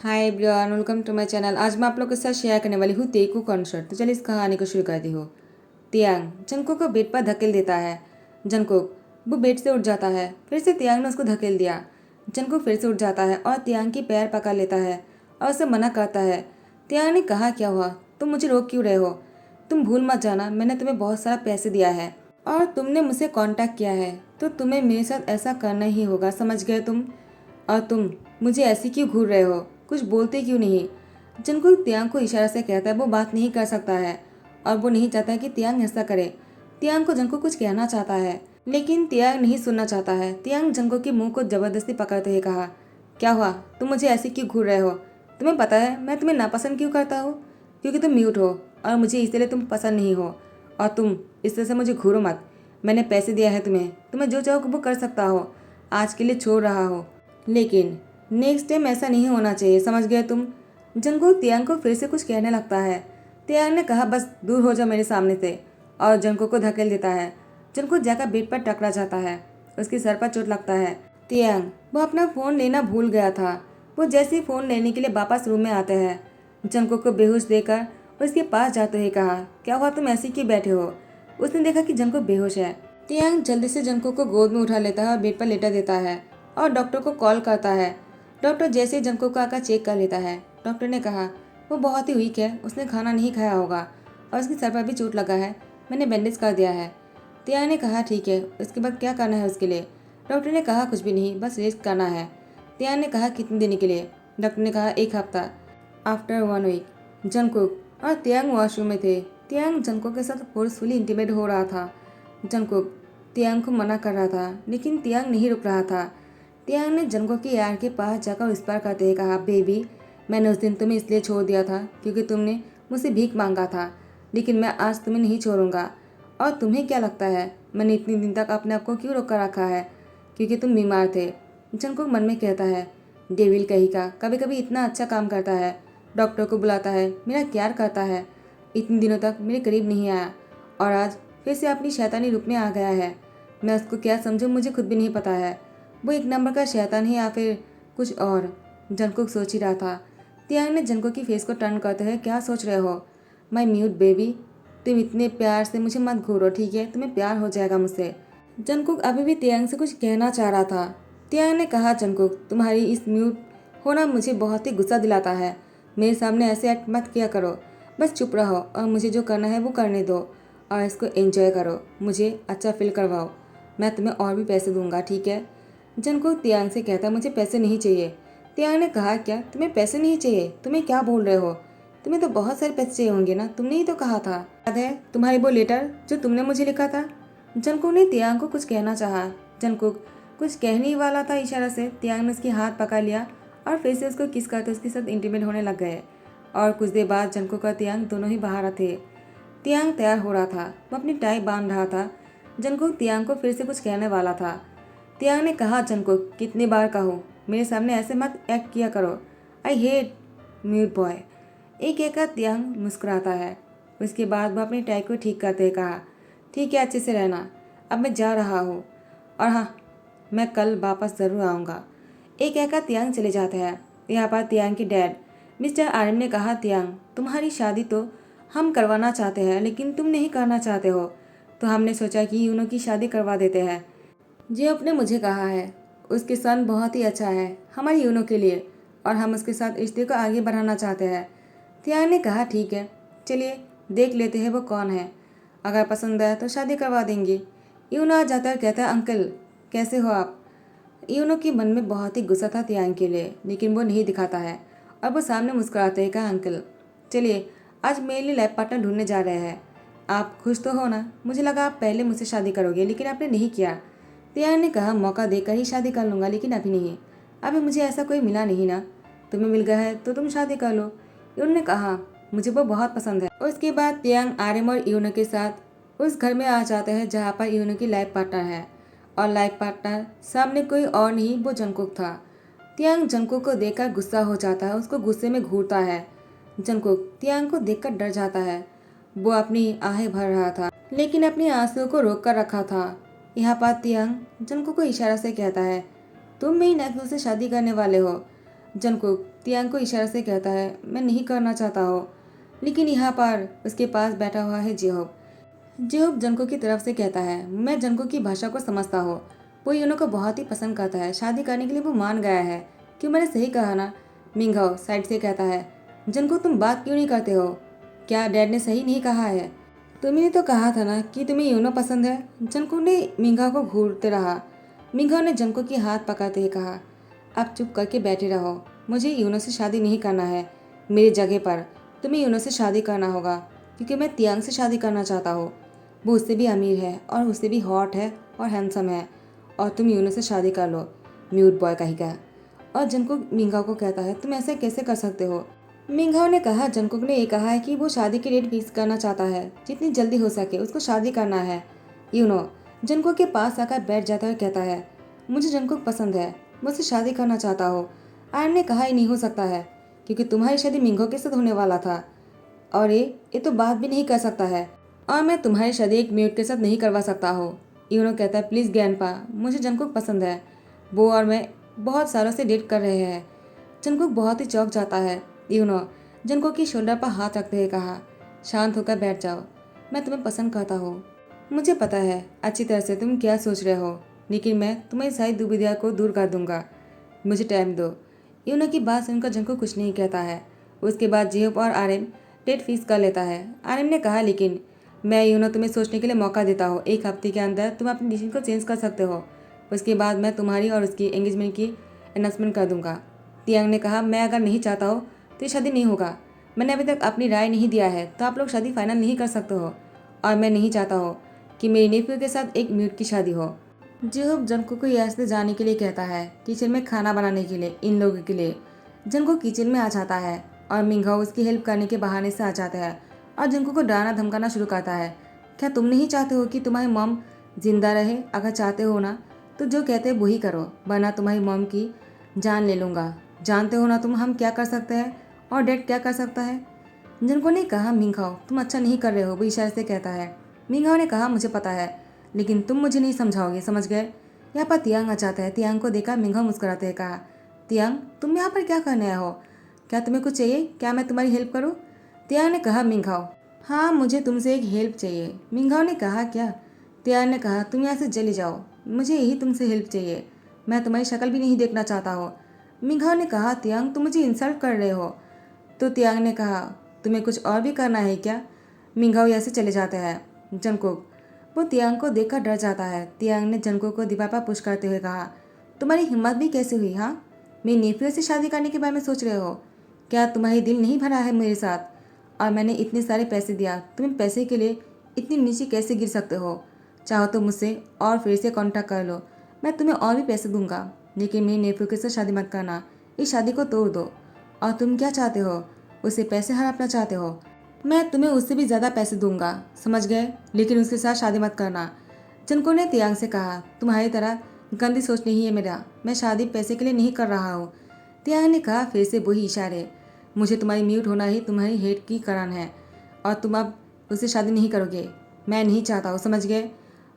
Hi everyone, welcome to my channel. आज मैं आप लोग के साथ शेयर करने वाली हूँ तेकू कॉन्सर्ट। तो चलिए इस कहानी को शुरू करती हूँ। तियांग जंगकुक को बेड पर धकेल देता है। जंगकुक वो बेड से उठ जाता है। फिर से तियांग ने उसको धकेल दिया। जंगकुक फिर से उठ जाता है और तियांग की पैर पकड़ लेता है और उसे मना करता है। तियांग ने कहा, क्या हुआ, तुम मुझे रोक क्यों रहे हो? तुम भूल मत जाना, मैंने तुम्हें बहुत सारा पैसे दिया है और तुमने मुझसे कांटेक्ट किया है, तो तुम्हें मेरे साथ ऐसा करना ही होगा, समझ गए तुम? और तुम मुझे ऐसी क्यों घूर रहे हो? कुछ बोलते क्यों नहीं? जंगकुक तियांग को इशारा से कहता है वो बात नहीं कर सकता है और वो नहीं चाहता कि तियांग ऐसा करे। तियांग को जंगकुक कुछ कहना चाहता है लेकिन तियांग नहीं सुनना चाहता है। तियांग जंगकुक के मुंह को जबरदस्ती पकड़ते हुए कहा, क्या हुआ, तुम मुझे ऐसे क्यों घूर रहे हो? तुम्हें पता है मैं तुम्हें नापसंद क्यों करता हूँ? क्योंकि तुम म्यूट हो और मुझे इसलिए तुम पसंद नहीं हो। और तुम इस तरह से मुझे घूरो मत। मैंने पैसे दिया है तुम्हें, तुम्हें जो चाहो वो कर सकता हो। आज के लिए छोड़ रहा हो, लेकिन नेक्स्ट टाइम ऐसा नहीं होना चाहिए, समझ गए तुम? जंगकुक तियांग को फिर से कुछ कहने लगता है। तियांग ने कहा, बस दूर हो जाओ मेरे सामने से, और जंगकुक को धकेल देता है। जंगकुक जाकर बेड पर टकरा जाता है। उसके सर पर चोट लगता है। तियांग वो अपना फ़ोन लेना भूल गया था। वो जैसे ही फ़ोन लेने के लिए वापस रूम में आते हैं, जंगकुक को बेहोश देकर उसके पास जाते हुए कहा, क्या हुआ, तुम ऐसे क्यों बैठे हो? उसने देखा कि जंगकुक बेहोश है। तियांग जल्दी से जंगकुक को गोद में उठा लेता है और बेड पर लेटा देता है और डॉक्टर को कॉल करता है। डॉक्टर जैसे ही जंगकुक को आकर चेक कर लेता है। डॉक्टर ने कहा, वो बहुत ही वीक है, उसने खाना नहीं खाया होगा और उसके सर पर भी चोट लगा है, मैंने बैंडेज कर दिया है। तियांग ने कहा, ठीक है, उसके बाद क्या करना है उसके लिए? डॉक्टर ने कहा, कुछ भी नहीं, बस रेस्ट करना है। तियांग ने कहा, कितने दिन के लिए? डॉक्टर ने कहा, 1 हफ्ता। आफ्टर 1 वीक जंगकुक और तियांग वॉशरूम में थे। तियांग जंगकुक के साथ फोर्सफुली इंटीमेट हो रहा था। जंगकुक तियांग को मना कर रहा था लेकिन तियांग नहीं रुक रहा था। तियांग ने जंगकुक की यार के पास जाकर विस्पर करते हुए कहा, बेबी, मैंने उस दिन तुम्हें इसलिए छोड़ दिया था क्योंकि तुमने मुझसे भीख मांगा था, लेकिन मैं आज तुम्हें नहीं छोड़ूंगा। और तुम्हें क्या लगता है मैंने इतने दिन तक अपने आप को क्यों रोक कर रखा है? क्योंकि तुम बीमार थे। जंगकुक मन में कहता है, डेविल कहीं का, कभी कभी इतना अच्छा काम करता है, डॉक्टर को बुलाता है, मेरा केयर करता है, इतने दिनों तक मेरे करीब नहीं आया और आज फिर से अपनी शैतानी रूप में आ गया है। मैं उसको क्या समझूं, मुझे खुद भी नहीं पता है। वो एक नंबर का शैतान है या फिर कुछ और? जंगकुक सोच ही रहा था। तियांग ने जंगकुक की फेस को टर्न करते हुए, क्या सोच रहे हो? माई म्यूट बेबी, तुम इतने प्यार से मुझे मत घूरो, ठीक है? तुम्हें प्यार हो जाएगा मुझसे। जंगकुक अभी भी तियांग से कुछ कहना चाह रहा था। तियांग ने कहा, जंगकुक, तुम्हारी इस म्यूट होना मुझे बहुत ही गुस्सा दिलाता है। मेरे सामने ऐसे एक्ट मत किया करो, बस चुप रहो और मुझे जो करना है वो करने दो और इसको एंजॉय करो, मुझे अच्छा फील करवाओ। मैं तुम्हें और भी पैसे दूंगा, ठीक है? जंगकुक तियांग से कहता, मुझे पैसे नहीं चाहिए। तियांग ने कहा, क्या तुम्हें पैसे नहीं चाहिए? तुम्हें क्या बोल रहे हो? तुम्हें तो बहुत सारे पैसे चाहिए होंगे ना, तुमने ही तो कहा था। याद है तुम्हारी वो लेटर जो तुमने मुझे लिखा था? जंगकुक ने तियांग को कुछ कहना चाहा। जंगकुक कुछ कहने ही वाला था, इशारा से तियांग ने उसकी हाथ पकड़ लिया और फिर से उसको किस करते उसके साथ इंटीमेट होने लग गए। और कुछ देर बाद जंगकुक और तियांग दोनों ही बाहर थे। तियांग तैयार हो रहा था, वो अपनी टाई बांध रहा था। जंगकुक तियांग को फिर से कुछ कहने वाला था। तियांग ने कहा, जंगकुक, कितनी बार कहूँ, मेरे सामने ऐसे मत एक्ट किया करो, आई हेट म्यूट बॉय। एक एक तियांग मुस्कुराता है। उसके बाद वह अपनी टाई को ठीक करते हुए कहा, ठीक है, अच्छे से रहना, अब मैं जा रहा हूँ और हाँ, मैं कल वापस ज़रूर आऊँगा। एक एक तियांग चले जाते हैं। यहाँ पर तियांग के डैड मिस्टर आर्यन ने कहा, तियांग, तुम्हारी शादी तो हम करवाना चाहते हैं लेकिन तुम नहीं करना चाहते हो, तो हमने सोचा कि यूनो की शादी करवा देते हैं। जियोप ने मुझे कहा है उसके सन बहुत ही अच्छा है हमारी यूनो के लिए और हम उसके साथ रिश्ते को आगे बढ़ाना चाहते हैं। तियांग ने कहा, ठीक है, चलिए देख लेते हैं वो कौन है, अगर पसंद आया तो शादी करवा देंगे। यूनो आ जाता है, कहता है, अंकल कैसे हो आप? यूनो के मन में बहुत ही गुस्सा था तियांग के लिए, लेकिन वो नहीं दिखाता है और वो सामने मुस्कुराते ही कहा, अंकल चलिए आज मेरे लिए लाइफ पार्टनर ढूंढने जा रहे हैं, आप खुश तो हो ना? मुझे लगा आप पहले मुझसे शादी करोगे लेकिन आपने नहीं किया। तियांग ने कहा, मौका देकर ही शादी कर लूँगा लेकिन अभी नहीं, अभी मुझे ऐसा कोई मिला नहीं ना, तुम्हें मिल गया है तो तुम शादी कर लो। यूनो ने कहा, मुझे वो बहुत पसंद है। उसके बाद तियांग आर्यन और यूनो के साथ उस घर में आ जाते हैं जहाँ पर यूनो की लाइफ पार्टनर है और लाइफ पार्टनर सामने कोई और नहीं, वो जंगकुक था। तियांग जंगकुक को देखकर गुस्सा हो जाता है, उसको गुस्से में घूरता है। जंगकुक तियांग को देखकर डर जाता है। वो अपनी आहें भर रहा था लेकिन अपनी आंसुओं को रोक कर रखा था। यहाँ पर तियांग जंगकुक को इशारा से कहता है, तुम मेरी नेक्स्ट से शादी करने वाले हो। जंगकुक तियांग को इशारा से कहता है, मैं नहीं करना चाहता हो। लेकिन यहाँ पर उसके पास बैठा हुआ है जेहोब। जेहोब जनको की तरफ से कहता है, मैं जनको की भाषा को समझता हूँ। वो यूनो को बहुत ही पसंद करता है, शादी करने के लिए वो मान गया है। क्यों, मैंने सही कहा ना? मिंघाओ साइड से कहता है, जनको तुम बात क्यों नहीं करते हो? क्या डैड ने सही नहीं कहा है? तुमने तो कहा था ना कि तुम्हें यूनो पसंद है। जनको ने मिंघाओ को घूरते रहा। मिंघाओ ने जनको की हाथ पकड़ते हुए कहा, आप चुप करके बैठे रहो। मुझे यूनो से शादी नहीं करना है। मेरी जगह पर तुम्हें यूनो से शादी करना होगा, क्योंकि मैं तियांग से शादी करना चाहता हूँ। वो उससे भी अमीर है और उससे भी हॉट है और हैंडसम है, और तुम यूनो से शादी कर लो, म्यूट बॉय कहीं का। और जंकुक मिंघाओ को कहता है, तुम ऐसे कैसे कर सकते हो? मिंघाओ ने कहा, जंकुक ने ये कहा है कि वो शादी की डेट फिक्स करना चाहता है, जितनी जल्दी हो सके उसको शादी करना है। यूनो जंकुक के पास आकर बैठ जाता है और कहता है, मुझे जंकुक पसंद है, मैं उससे शादी करना चाहता हूँ। आयन ने कहा, ये नहीं हो सकता है, क्योंकि तुम्हारी शादी मिंघाओ के साथ होने वाला था, और ये तो बात भी नहीं कर सकता है, और मैं तुम्हारी शादी एक म्यूट के साथ नहीं करवा सकता हूँ। यूनो कहता है, प्लीज़ ग्रैंडपा, मुझे जंकुक पसंद है। वो और मैं बहुत सालों से डेट कर रहे हैं। जंकुक बहुत ही चौंक जाता है। यूनो जंकुक की शोल्डर पर हाथ रखते हुए कहा, शांत होकर बैठ जाओ, मैं तुम्हें पसंद करता हूँ। मुझे पता है अच्छी तरह से तुम क्या सोच रहे हो, लेकिन मैं तुम्हारी सारी दुविधा को दूर कर दूंगा। मुझे टाइम दो। यूनो की बात सुनकर जंकुक कुछ नहीं कहता है। उसके बाद जेहोब और आर्यन डेट फिक्स कर लेता है। आर्यन ने कहा, लेकिन मैं यूनो तुम्हें सोचने के लिए मौका देता हूँ। 1 हफ्ते के अंदर तुम अपनी डिसीजन को चेंज कर सकते हो। उसके बाद मैं तुम्हारी और उसकी एंगेजमेंट की अनाउंसमेंट कर दूंगा। तियांग ने कहा, मैं अगर नहीं चाहता हो तो ये शादी नहीं होगा। मैंने अभी तक अपनी राय नहीं दिया है, तो आप लोग शादी फाइनल नहीं कर सकते हो, और मैं नहीं चाहता हो कि मेरी नेफ्यू के साथ एक म्यूट की शादी हो। जेहोब जंकुक को यहाँ से जाने के लिए कहता है, किचन में खाना बनाने के लिए इन लोगों के लिए। जंकुक किचन में आ जाता है और मिंघाओ उसकी हेल्प करने के बहाने से आ जाता है और जंकुक को डराना धमकाना शुरू करता है। क्या तुम नहीं चाहते हो कि तुम्हारी मॉम जिंदा रहे? अगर चाहते हो ना तो जो कहते हैं वही करो, वरना तुम्हारी मॉम की जान ले लूँगा। जानते हो ना तुम हम क्या कर सकते हैं और डैड क्या कर सकता है? जंकुक ने कहा, मिंघाओ तुम अच्छा नहीं कर रहे हो, वो इशारे से कहता है। मिंघाओ ने कहा, मुझे पता है, लेकिन तुम मुझे नहीं समझाओगे, समझ गए? यहाँ पर तियांग आ जाता है। तियांग को देखा मिंघाओ मुस्कुराते हुए कहा, तियांग तुम यहाँ पर क्या करने आए हो? क्या तुम्हें कुछ चाहिए? क्या मैं तुम्हारी हेल्प करूँ? तियांग ने कहा, मिंघाओ हाँ मुझे तुमसे एक हेल्प चाहिए। मिंघाओ ने कहा, क्या? तियांग ने कहा, तुम यहाँ से चले जाओ, मुझे यही तुमसे हेल्प चाहिए, मैं तुम्हारी शक्ल भी नहीं देखना चाहता हो। मिंघाओ ने कहा, तियांग तुम मुझे इंसल्ट कर रहे हो। तो तियांग ने कहा, तुम्हें कुछ और भी करना है क्या? मिंघाओ यहाँ से चले जाते हैं। जंकुक वो तियांग को देखकर डर जाता है। तियांग ने जंकुक को दीवार पर पुश करते हुए कहा, तुम्हारी हिम्मत भी कैसे हुई? हाँ, मेरी नेफ्यू से शादी करने के बारे में सोच रहे हो? क्या तुम्हारी दिल नहीं भरा है मेरे साथ? और मैंने इतने सारे पैसे दिया, तुम्हें पैसे के लिए इतनी नीचे कैसे गिर सकते हो? चाहो तो मुझसे और फिर से कॉन्टैक्ट कर लो, मैं तुम्हें और भी पैसे दूंगा, लेकिन मेरी नेफ्यू के साथ शादी मत करना। इस शादी को तोड़ दो। और तुम क्या चाहते हो? उसे पैसे हड़पना चाहते हो? मैं तुम्हें उससे भी ज़्यादा पैसे दूंगा, समझ गए? लेकिन उसके साथ शादी मत करना। जंको ने तियांग से कहा, तुम्हारी तरह गंदी सोच नहीं है मेरा, मैं शादी पैसे के लिए नहीं कर रहा हूँ। तियांग ने कहा, फिर से वही इशारे, मुझे तुम्हारी म्यूट होना ही तुम्हारी हेट की कारण है, और तुम अब उससे शादी नहीं करोगे। मैं नहीं चाहता हूँ, समझ गए?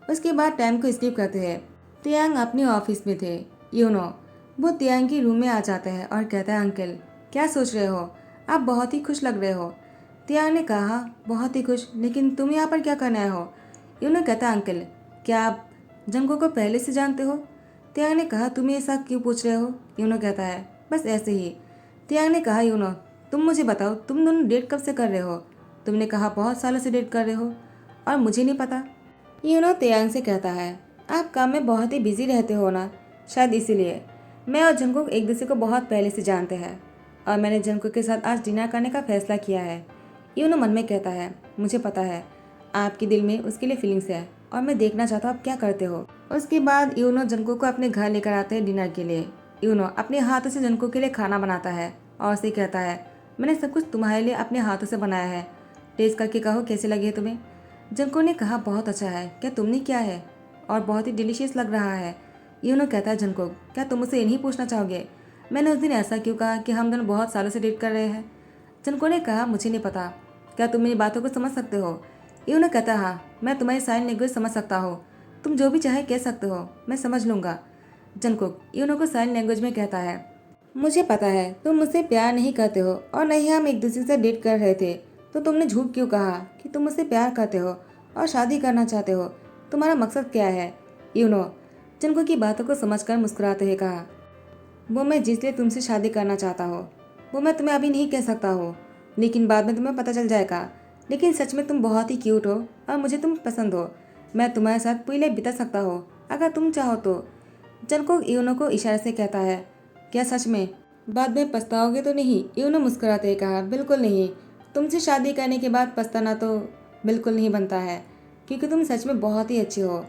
उसके बाद टाइम को स्किप करते हैं। तियांग अपने ऑफिस में थे। यूनो वो तियांग के रूम में आ जाता है और कहता है, अंकल क्या सोच रहे हो? आप बहुत ही खुश लग रहे हो। तियांग ने कहा, बहुत ही खुश, लेकिन तुम यहाँ पर क्या करने आए हो? यूनो कहता, अंकल क्या आप जंगो को पहले से जानते हो? तियांग ने कहा, तुम ये सब क्यों पूछ रहे हो? यूनो कहता है, बस ऐसे ही। तियांग ने कहा, यूनो तुम मुझे बताओ, तुम दोनों डेट कब से कर रहे हो? तुमने कहा बहुत सालों से डेट कर रहे हो और मुझे नहीं पता। यूनो तियांग से कहता है, आप काम में बहुत ही बिजी रहते हो ना, शायद इसीलिए। मैं और जंगकुक एक दूसरे को बहुत पहले से जानते हैं, और मैंने जंगकुक के साथ आज डिनर करने का फैसला किया है। यूनो मन में कहता है, मुझे पता है आपके दिल में उसके लिए फीलिंग्स है, और मैं देखना चाहता हूँ आप क्या करते हो। उसके बाद यूनो जंगकुक को अपने घर लेकर आते हैं डिनर के लिए। यूनो अपने हाथों से जंगकुक के लिए खाना बनाता है और उसे कहता है, मैंने सब कुछ तुम्हारे लिए अपने हाथों से बनाया है, टेस्ट करके कहो कैसे लगे तुम्हें। जंगकुक ने कहा, बहुत अच्छा है, क्या तुमने किया है? और बहुत ही डिलीशियस लग रहा है। यूनो कहता है, जंगकुक क्या तुम मुझसे ये नहीं पूछना चाहोगे मैंने उस दिन ऐसा क्यों कहा कि हम दोनों बहुत सालों से डेट कर रहे हैं? जंगकुक ने कहा, मुझे नहीं पता, क्या तुम मेरी बातों को समझ सकते हो? यूनो कहता, हाँ मैं तुम्हारी साइन लैंग्वेज समझ सकता हूँ, तुम जो भी चाहे कह सकते हो, मैं समझ लूँगा। जंगकुक यूनो को साइन लैंग्वेज में कहता है, मुझे पता है तुम मुझसे प्यार नहीं करते हो और नहीं हम एक दूसरे से डेट कर रहे थे, तो तुमने झूठ क्यों कहा कि तुम मुझसे प्यार करते हो और शादी करना चाहते हो? तुम्हारा मकसद क्या है? यूनो जनको की बातों को समझकर मुस्कुराते हुए कहा, वो मैं जिसलिए तुमसे शादी करना चाहता हूँ वो मैं तुम्हें अभी नहीं कह सकता हूँ, लेकिन बाद में तुम्हें पता चल जाएगा। लेकिन सच में तुम बहुत ही क्यूट हो और मुझे तुम पसंद हो। मैं तुम्हारे साथ पूरी बिता सकता हूँ अगर तुम चाहो तो। जनको यूनो को इशारे से कहता है, क्या सच में? बाद में पछताओगे तो नहीं? यूनो मुस्कुराते हुए कहा, बिल्कुल नहीं। तुमसे शादी करने के बाद पछताना तो बिल्कुल नहीं बनता है, क्योंकि तुम सच में बहुत ही अच्छी हो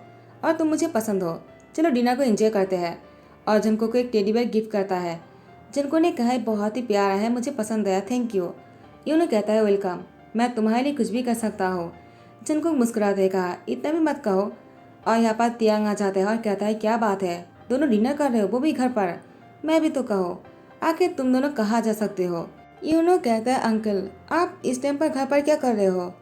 और तुम मुझे पसंद हो। चलो डिनर को एंजॉय करते हैं। और जनको को एक टेडी बेयर गिफ्ट करता है। जनको ने कहा, बहुत ही प्यारा है, मुझे पसंद आया, थैंक यू। यूनो कहता है, वेलकम, मैं तुम्हारे लिए कुछ भी कर सकता हूँ। जनको मुस्कुराते हुए कहा, इतना भी मत कहो। और यहाँ पर तियांग आ जाता है और कहता है, क्या बात है, दोनों डिनर कर रहे हो, वो भी घर पर? मैं भी तो कहो, आखिर तुम दोनों कहाँ जा सकते हो? यूनो कहता है, अंकल आप इस टाइम पर घर पर क्या कर रहे हो?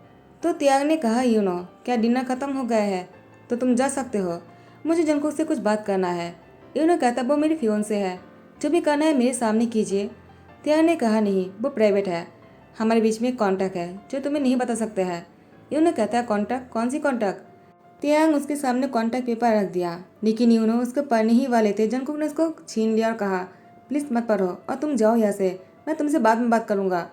तो तियांग ने कहा, यूनो क्या डिनर खत्म हो गया है तो तुम जा सकते हो, मुझे जंकुक से कुछ बात करना है। यूनो कहता, वो मेरी फियोंसे है, जो भी करना है मेरे सामने कीजिए। तियांग ने कहा, नहीं वो प्राइवेट है, हमारे बीच में एक कॉन्टैक्ट है जो तुम्हें नहीं बता सकते हैं। यूनो कहता है, कॉन्टैक्ट? कौन सी कॉन्टैक्ट? तियांग उसके सामने कॉन्टैक्ट पेपर रख दिया, लेकिन यूनो उसको पढ़ने ही वाले थे। जंकुक ने उसको छीन लिया और कहा, प्लीज़ मत पढ़ो और तुम जाओ यहाँ से, मैं तुमसे बाद में बात करूँगा।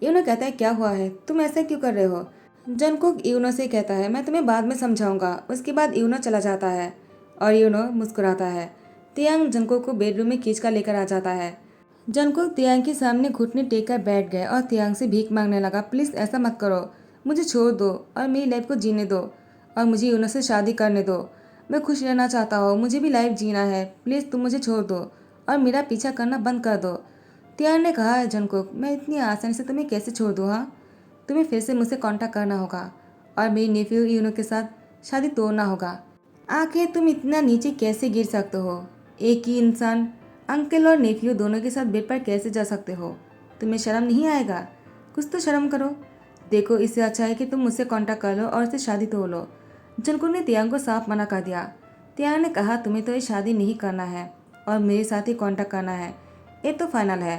यूनो कहता है, क्या हुआ है, तुम ऐसा क्यों कर रहे हो? जंकुक यूनो से कहता है, मैं तुम्हें बाद में समझाऊंगा। उसके बाद यूनो चला जाता है और यूनो मुस्कुराता है। तियांग जंकुक को बेडरूम में खींच कर लेकर आ जाता है। जंकुक तियांग के सामने घुटने टेक कर बैठ गए और तियांग से भीख मांगने लगा, प्लीज़ ऐसा मत करो, मुझे छोड़ दो और मेरी लाइफ को जीने दो और मुझे यूनो से शादी करने दो। मैं खुश रहना चाहता हूँ, मुझे भी लाइफ जीना है, प्लीज़ तुम मुझे छोड़ दो और मेरा पीछा करना बंद कर दो। तियांग ने कहा, जंकुक मैं इतनी आसानी से तुम्हें कैसे छोड़ दूँ? हाँ, तुम्हें फिर से मुझसे कांटेक्ट करना होगा और मेरी नेफ्यू यूनो के साथ शादी तोड़ना होगा। आखिर तुम इतना नीचे कैसे गिर सकते हो? एक ही इंसान अंकल और नेफ्यू दोनों के साथ बेड पर कैसे जा सकते हो? तुम्हें शर्म नहीं आएगा? कुछ तो शर्म करो। देखो, इससे अच्छा है कि तुम मुझसे कांटेक्ट कर लो और उससे शादी तोड़ लो। जंकुक ने तियांग को साफ मना कर दिया। तियांग ने कहा, तुम्हें तो ये शादी नहीं करना है और मेरे साथ ही कांटेक्ट करना है, ये तो फाइनल है।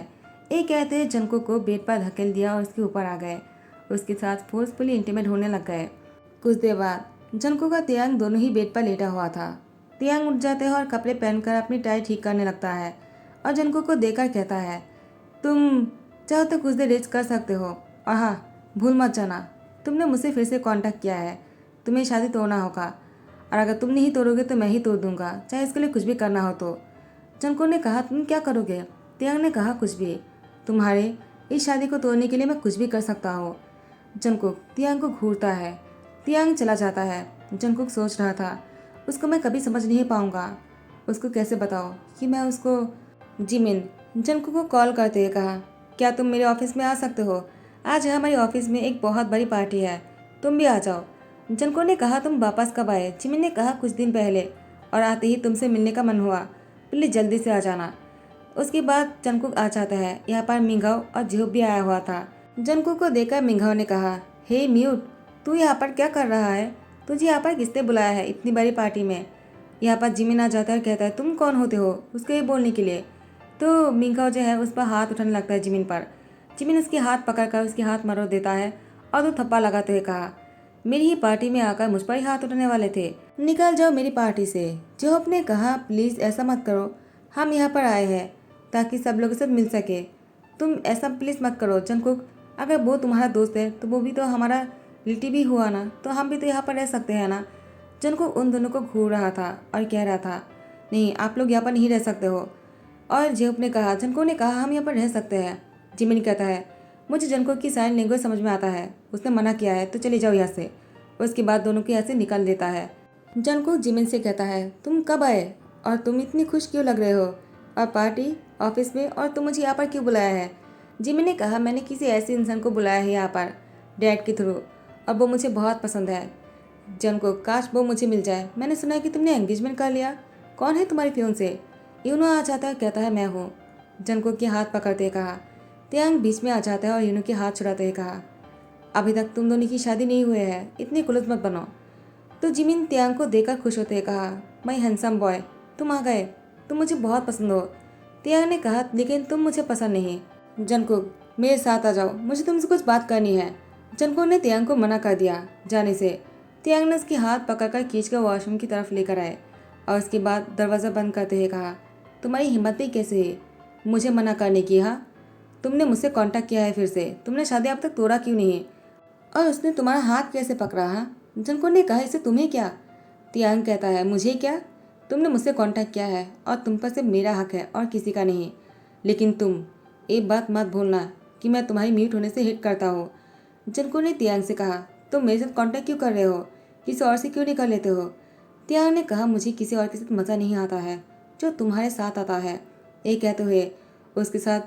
ये कहते हुए जंकुक को बेड पर धकेल दिया और उसके ऊपर आ गए, उसके साथ फोर्सफुली इंटीमेट होने लग गए। कुछ देर बाद जंकुक का तियांग दोनों ही बेड पर लेटा हुआ था। तियांग उठ जाते हैं और कपड़े पहनकर अपनी टाई ठीक करने लगता है और जंकुक को देखकर कहता है, तुम चाहो तो कुछ देर रेस्ट कर सकते हो और हाँ, भूल मत जाना तुमने मुझसे फिर से कांटेक्ट किया है, तुम्हें शादी तोड़ना होगा और अगर तुम नहीं तोड़ोगे तो मैं ही तोड़ दूंगा, चाहे इसके लिए कुछ भी करना हो तो। जंकुक ने कहा, तुम क्या करोगे? तियांग ने कहा, कुछ भी, तुम्हारे इस शादी को तोड़ने के लिए मैं कुछ भी कर सकता हूँ। जंकुक तियांग को घूरता है। तियांग चला जाता है। जंकुक सोच रहा था, उसको मैं कभी समझ नहीं पाऊंगा, उसको कैसे बताओ कि मैं उसको। जिमिन जंकुक को कॉल करते हुए कहा, क्या तुम मेरे ऑफिस में आ सकते हो? आज हमारे ऑफिस में एक बहुत बड़ी पार्टी है, तुम भी आ जाओ। जंकुक ने कहा, तुम वापस कब आए? जिमिन ने कहा, कुछ दिन पहले, और आते ही तुमसे मिलने का मन हुआ, प्लीज़ जल्दी से आ जाना। उसके बाद जंकुक आ जाता है। यहाँ पर मिंगाओ और जिहोब भी आया हुआ था। जंकुक को देखकर मिंगाओ ने कहा, हे म्यूट, तू यहाँ पर क्या कर रहा है? तुझे यहाँ पर किसने बुलाया है इतनी बड़ी पार्टी में? यहाँ पर जिमिन आ जाता है और कहता है, तुम कौन होते हो उसको ये बोलने के लिए? तो मिंगाओ जो है उस पर हाथ उठाने लगता है जिमिन पर। जिमिन उसके हाथ पकड़कर उसके हाथ मरोड़ देता है और तो थप्पा लगाते हुए कहा, मेरी ही पार्टी में आकर मुझ पर ही हाथ उठाने वाले थे, निकल जाओ मेरी पार्टी से। जिहोब ने कहा, प्लीज़ ऐसा मत करो, हम यहाँ पर आए हैं ताकि सब लोगों से मिल सके, तुम ऐसा प्लीज़ मत करो। जंकुक, अगर वो तुम्हारा दोस्त है तो वो भी तो हमारा रिलेटिव ही हुआ ना, तो हम भी तो यहाँ पर रह सकते हैं ना। जंकुक उन दोनों को घूर रहा था और कह रहा था, नहीं आप लोग यहाँ पर नहीं रह सकते हो। और जिहोब ने कहा, जंकुक ने कहा, हम यहाँ पर रह सकते हैं। जिमिन कहता है, मुझे जंकुक की साइन लैंग्वेज समझ में आता है, उसने मना किया है तो चले जाओ यहाँ से। उसके बाद दोनों को यहाँ से निकाल देता है। जंकुक जिमिन से कहता है, तुम कब आए और तुम इतनी खुश क्यों लग रहे हो? और पार्टी ऑफिस में, और तुम मुझे यहाँ पर क्यों बुलाया है? जिमिन ने कहा, मैंने किसी ऐसे इंसान को बुलाया है यहाँ पर डैड के थ्रू और वो मुझे बहुत पसंद है। जंकुक, काश वो मुझे मिल जाए। मैंने सुना है कि तुमने एंगेजमेंट कर लिया, कौन है तुम्हारी फियोंसे? यूनो आ जाता है, कहता है, मैं हूँ। जंकुक के हाथ पकड़ते कहा। तियांग बीच में आ जाता है और यूनो के हाथ छुड़ाते हुए कहा, अभी तक तुम दोनों की शादी नहीं हुई है, इतनी कुलत मत बनो। तो जिमिन तियांग को देखकर खुश होते हुए कहा, माय हैंडसम बॉय, तुम आ गए, तुम मुझे बहुत पसंद हो। तियांग ने कहा, लेकिन तुम मुझे पसंद नहीं। जंगकुक, मेरे साथ आ जाओ, मुझे तुमसे कुछ बात करनी है। जंगकुक ने तियांग को मना कर दिया जाने से। तियांग ने उसके हाथ पकड़कर खींचकर वॉशरूम की तरफ लेकर आए और उसके बाद दरवाज़ा बंद करते हुए कहा, तुम्हारी हिम्मत भी कैसे है मुझे मना करने की? हाँ, तुमने मुझसे कांटेक्ट किया है फिर से, तुमने शादी अब तक तोड़ा क्यों नहीं? और उसने तुम्हारा हाथ कैसे पकड़ा? हाँ, जंगकुक ने कहा, इससे तुम्हें क्या? तियांग कहता है, मुझे क्या? तुमने मुझसे कांटेक्ट किया है और तुम पर सिर्फ मेरा हक है और किसी का नहीं। लेकिन तुम एक बात मत भूलना कि मैं तुम्हारी म्यूट होने से हिट करता हूँ। जंगकुक ने तियांग से कहा, तुम मेरे साथ कांटेक्ट क्यों कर रहे हो? किसी और से क्यों नहीं कर लेते हो? तियांग ने कहा, मुझे किसी और के साथ मज़ा नहीं आता है जो तुम्हारे साथ आता है। ये कहते हुए उसके साथ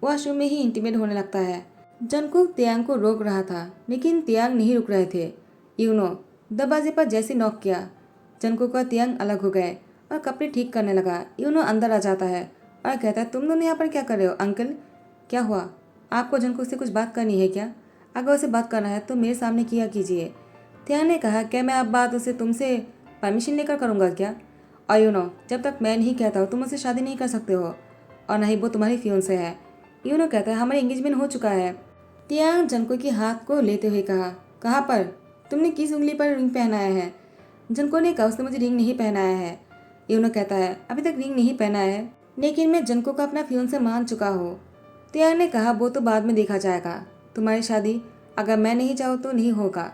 वॉशरूम में ही इंटीमेट होने लगता है। जंगकुक तियांग को रोक रहा था, लेकिन तियांग नहीं रुक रहे थे। यूनो दरवाजे पर जैसे नॉक किया, जंगकुक और तियांग अलग हो गए और कपड़े ठीक करने लगा। यूनो अंदर आ जाता है और कहता है, तुम दोनों यहाँ पर क्या कर रहे हो? अंकल, क्या हुआ? आपको जंगकुक से कुछ बात करनी है क्या? अगर उसे बात करना है तो मेरे सामने किया कीजिए। तियांग ने कहा, क्या मैं अब बात उसे तुमसे परमिशन लेकर करूँगा क्या? और यूनो, जब तक मैं नहीं कहता हूँ तुम उससे शादी नहीं कर सकते हो और न ही वो तुम्हारी फियोंसे है। यूनो कहता है, हमारी एंगेजमेंट हो चुका है। तियांग जंगकुक के हाथ को लेते हुए कहा, कहाँ पर? तुमने किस उंगली पर रिंग पहनाया है? जंगकुक ने कहा, उसने मुझे रिंग नहीं पहनाया है। यूनो कहता है, अभी तक रिंग नहीं पहनाया है, लेकिन मैं जंगकुक का अपना फियोंसे मान चुका हूँ। तियांग ने कहा, वो तो बाद में देखा जाएगा, तुम्हारी शादी अगर मैं नहीं चाहूँ तो नहीं होगा।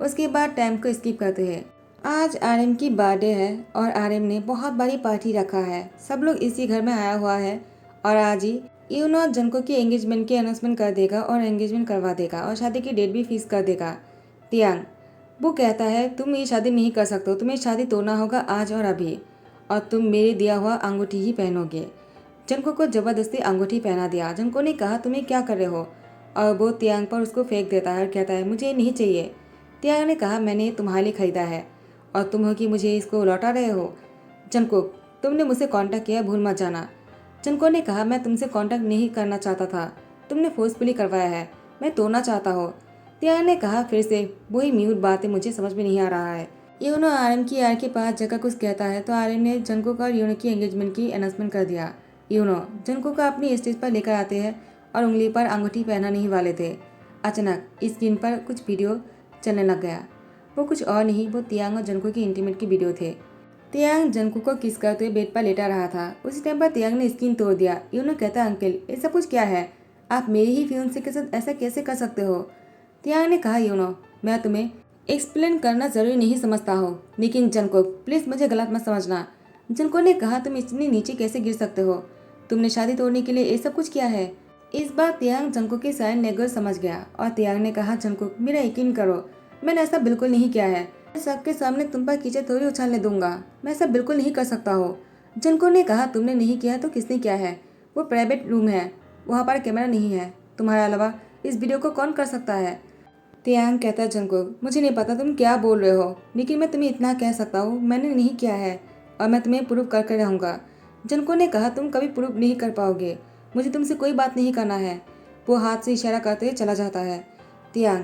उसके बाद टाइम को स्किप करते हैं। आज आर्यन की बर्थडे है और आर्यन ने बहुत बड़ी पार्टी रखा है। सब लोग इसी घर में आया हुआ है और आज ही यूनो जंगकुक की एंगेजमेंट की अनाउंसमेंट कर देगा और एंगेजमेंट करवा देगा और शादी की डेट भी फिक्स कर देगा। तियांग, वो कहता है, तुम ये शादी नहीं कर सकते हो, तुम्हें शादी तोड़ना होगा आज और अभी, और तुम मेरे दिया हुआ अंगूठी ही पहनोगे। जंगकुक को जबरदस्ती अंगूठी पहना दिया। जंगकुक ने कहा, तुम ये क्या कर रहे हो? और वो तियांग पर उसको फेंक देता है और कहता है, मुझे ये नहीं चाहिए। तियांग ने कहा, मैंने तुम्हारे लिए खरीदा है और तुम हो कि मुझे इसको लौटा रहे हो। जंगकुक, तुमने मुझसे कांटेक्ट किया, भूल मत जाना। जंगकुक ने कहा, मैं तुमसे कांटेक्ट नहीं करना चाहता था, तुमने फोर्सफुली करवाया है, मैं तोड़ना चाहता हूँ। तियांग ने कहा, फिर से वही म्यूट बातें, मुझे समझ में नहीं आ रहा है। यूनो आर्यन की यार के पास जगह कुछ कहता है तो आर्यन ने जंगकुक और यूनो की एंगेजमेंट की अनाउंसमेंट कर दिया। यूनो जंगकुक को अपनी स्टेज पर लेकर आते हैं और उंगली पर अंगूठी पहनाने ही वाले थे। अचानक स्क्रीन पर कुछ वीडियो चलने लग गया। वो कुछ और नहीं, वो तियांग और जंगकुक की इंटीमेट की वीडियो थे। तियांग जंगकुक को किस करते हुए बेड पर लेटा रहा था। उसी टाइम पर तियांग ने स्क्रीन तोड़ दिया। यूनो कहता, अंकल, ये सब कुछ क्या है? आप मेरे ही फियोंसे के साथ ऐसा कैसे कर सकते हो? तियांग ने कहा, यूनो, मैं तुम्हें एक्सप्लेन करना जरूरी नहीं समझता हो, लेकिन जंगकुक, प्लीज मुझे गलत मत समझना। जंगकुक ने कहा, तुम इतनी नीचे कैसे गिर सकते हो? तुमने शादी तोड़ने के लिए ये सब कुछ किया है? इस बार तियांग जंगकुक की साइन लैंग्वेज समझ गया और तियांग ने कहा, जंगकुक, मेरा यकीन करो, मैंने ऐसा बिल्कुल नहीं किया है। मैं सबके सामने तुम पर कीचड़ थोड़ी उछालने दूंगा, मैं ऐसा बिल्कुल नहीं कर सकता हो। जंगकुक ने कहा, तुमने नहीं किया तो किसने किया है? वो प्राइवेट रूम है, वहाँ पर कैमरा नहीं है, तुम्हारे अलावा इस वीडियो को कौन कर सकता है? तियांग कहता है, जंगकुक, मुझे नहीं पता तुम क्या बोल रहे हो, लेकिन मैं तुम्हें इतना कह सकता हूँ, मैंने नहीं किया है और मैं तुम्हें प्रूव करके रहूँगा। जंगकुक ने कहा, तुम कभी प्रूव नहीं कर पाओगे, मुझे तुमसे कोई बात नहीं करना है। वो हाथ से इशारा करते हुए चला जाता है। तियांग,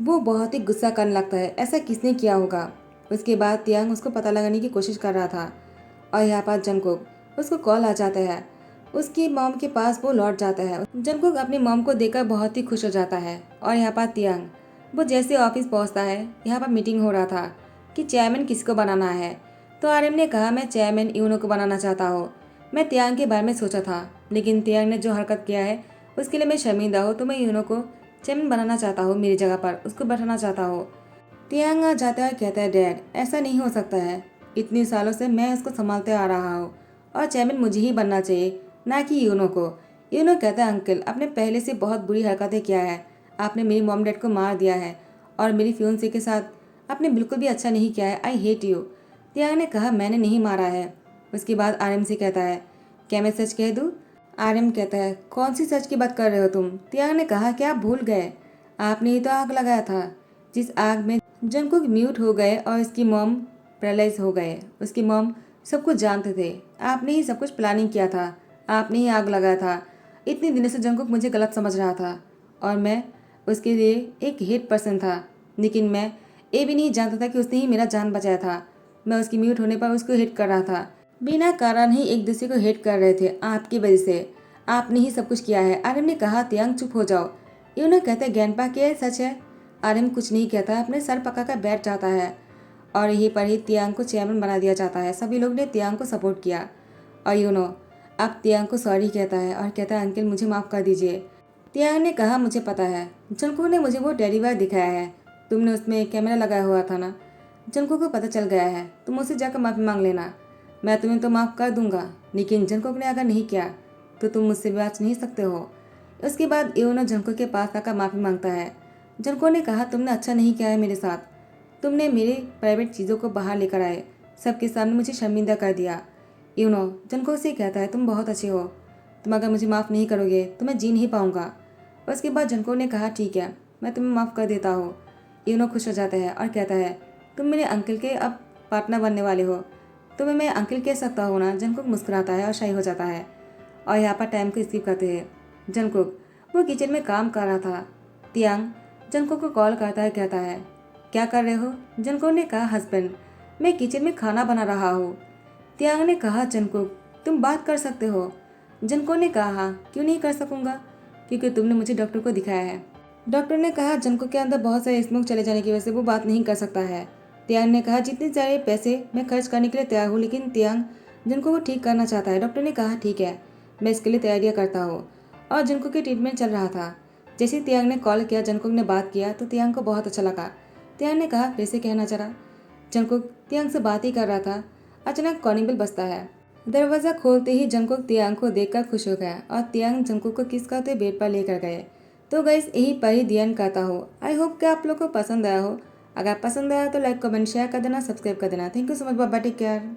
वो बहुत ही गुस्सा करने लगता है, ऐसा किसने किया होगा? उसके बाद तियांग उसको पता लगाने की कोशिश कर रहा था और यहाँ पर जंगकुक, उसको कॉल आ जाता है। उसकी मॉम के पास वो लौट जाता है। जंगकुक अपनी मॉम को देखकर बहुत ही खुश हो जाता है और यहाँ पर तियांग, वो जैसे ऑफिस पहुंचता है, यहाँ पर मीटिंग हो रहा था कि चेयरमैन किसको बनाना है। तो आर्यन ने कहा, मैं चेयरमैन यूनो को बनाना चाहता हूँ। मैं तियांग के बारे में सोचा था, लेकिन तियांग ने जो हरकत किया है उसके लिए मैं शर्मिंदा हूँ, तो मैं यूनो को चेयरमैन बनाना चाहता हूँ, मेरी जगह पर उसको बैठाना चाहता हूँ। तियांग आ जाता है, कहता है, डैड, ऐसा नहीं हो सकता है, इतने सालों से मैं उसको संभालते आ रहा हूँ और चेयरमैन मुझे ही बनना चाहिए, ना कि यूनो को। यूनो कहता है, अंकल, आपने पहले से बहुत बुरी हरकतें किया है, आपने मेरी मॉम डैड को मार दिया है और मेरी फियोंसे के साथ आपने बिल्कुल भी अच्छा नहीं किया है, आई हेट यू। तियांग ने कहा, मैंने नहीं मारा है। उसके बाद आर्यन से कहता है, क्या मैं सच कह दूँ? आर्यन कहता है, कौन सी सच की बात कर रहे हो तुम? तियांग ने कहा, क्या आप भूल गए, आपने ही तो आग लगाया था, जिस आग में जंगकुक म्यूट हो गए और उसकी मॉम पैरालाइज हो गए। उसकी मॉम सब कुछ जानते थे, आपने ही सब कुछ प्लानिंग किया था, आपने ही आग लगाया था। इतने दिनों से जंगकुक मुझे गलत समझ रहा था और मैं उसके लिए एक हेट पर्सन था, लेकिन मैं ये भी नहीं जानता था कि उसने ही मेरा जान बचाया था। मैं उसकी म्यूट होने पर उसको हिट कर रहा था। बिना कारण ही एक दूसरे को हेट कर रहे थे। आपकी वजह से, आपने ही सब कुछ किया है। आर्यन ने कहा, तियांग चुप हो जाओ। यूनो कहते, ज्ञानपा क्या सच है? आर्यन कुछ नहीं कहता, अपने सर पकाकर बैठ जाता है और यहीं पर ही तियांग को चेयरमैन बना दिया जाता है। सभी लोग ने तियांग को सपोर्ट किया और यूनो अब तियांग को सॉरी कहता है और कहता है, अंकल मुझे माफ़ कर दीजिए। तियांग ने कहा, मुझे पता है, जंको ने मुझे वो टेडी बेयर दिखाया है, तुमने उसमें कैमरा लगाया हुआ था ना। जंको को पता चल गया है, तुम उससे जाकर माफ़ी मांग लेना, मैं तुम्हें तो माफ़ कर दूंगा, लेकिन जंकोक ने अगर नहीं किया तो तुम मुझसे बच नहीं सकते हो। उसके बाद यूनो जंको के पास आकर माफ़ी मांगता है। जंको ने कहा, तुमने अच्छा नहीं किया है मेरे साथ, तुमने मेरे प्राइवेट चीज़ों को बाहर लेकर आए, सबके सामने मुझे शर्मिंदा कर दिया। यूनो जंको से कहता है, तुम बहुत अच्छे हो, तुम अगर मुझे माफ़ नहीं करोगे तो मैं जी नहीं पाऊंगा। उसके बाद जंको ने कहा, ठीक है, मैं तुम्हें माफ़ कर देता हूँ। यूनो खुश हो जाता है और कहता है, तुम मेरे अंकल के अब पार्टनर बनने वाले हो, तुम्हें मैं अंकल कह सकता हूँ ना। जंकुक मुस्कुराता है और शाही हो जाता है और यहाँ पर टाइम को स्किप करते हैं। जंकुक वो किचन में काम कर रहा था। तियांग जंकुक को कॉल करता है, कहता है, क्या कर रहे हो? जंकुक ने कहा, हस्बैंड मैं किचन में खाना बना रहा हूँ। तियांग ने कहा, जंकुक तुम बात कर सकते हो। जंकुक ने कहा, हाँ क्यों नहीं कर सकूँगा, क्योंकि तुमने मुझे डॉक्टर को दिखाया है। डॉक्टर ने कहा, जंकुक के अंदर बहुत सारे स्मोक चले जाने की वजह से वो बात नहीं कर सकता है। तियांग ने कहा, जितने सारे पैसे मैं खर्च करने के लिए तैयार हूँ, लेकिन तियांग जिनको वो ठीक करना चाहता है। डॉक्टर ने कहा, ठीक है, मैं इसके लिए तैयारियाँ करता हूँ। और जिनको की ट्रीटमेंट चल रहा था। जैसे ही तियांग ने कॉल किया, जंकुक ने बात किया तो तियांग को बहुत अच्छा लगा। तियांग ने कहा, फिर से कहना चला। जंकुक तियांग से बात ही कर रहा था, अचानक कॉलिंग बेल बजता है। दरवाज़ा खोलते ही जंकुक तियांग को देखकर खुश हो गया और तियांग जंकुक को किस करते बेड पर लेकर गए। तो गाइस यहीं पर ही दी एंड करता हो। आई होप कि आप लोग को पसंद आया हो। अगर पसंद आया तो लाइक कमेंट शेयर कर देना, सब्सक्राइब कर देना। Thank you so much, bye bye, take care.